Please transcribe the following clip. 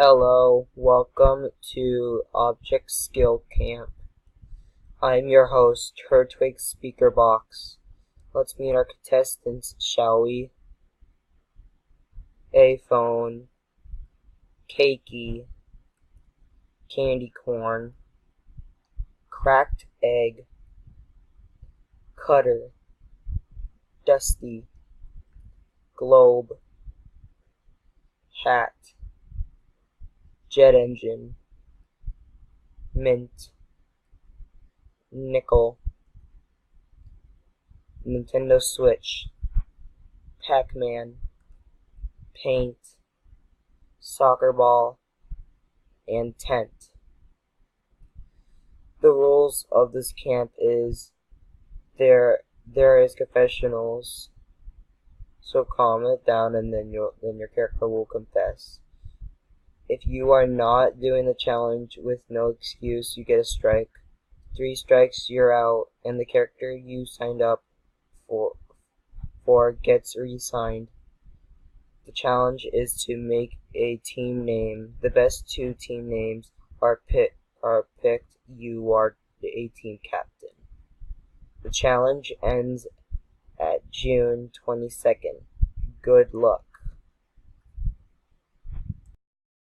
Hello, welcome to Object Skill Camp. I'm your host, Turtwig Speaker Box. Let's meet our contestants, shall we? A phone, cakey, candy corn, cracked egg, cutter, dusty, globe, hat, jet engine, mint, nickel, Nintendo Switch, Pac-Man, paint, soccer ball, and tent. The rules of this camp is there is confessionals, so calm it down and then your character will confess. If you are not doing the challenge with no excuse, you get a strike. 3 strikes, you're out, and the character you signed up for gets re-signed. The challenge is to make a team name. The best 2 team names are picked. You are a team captain. The challenge ends at June 22nd. Good luck.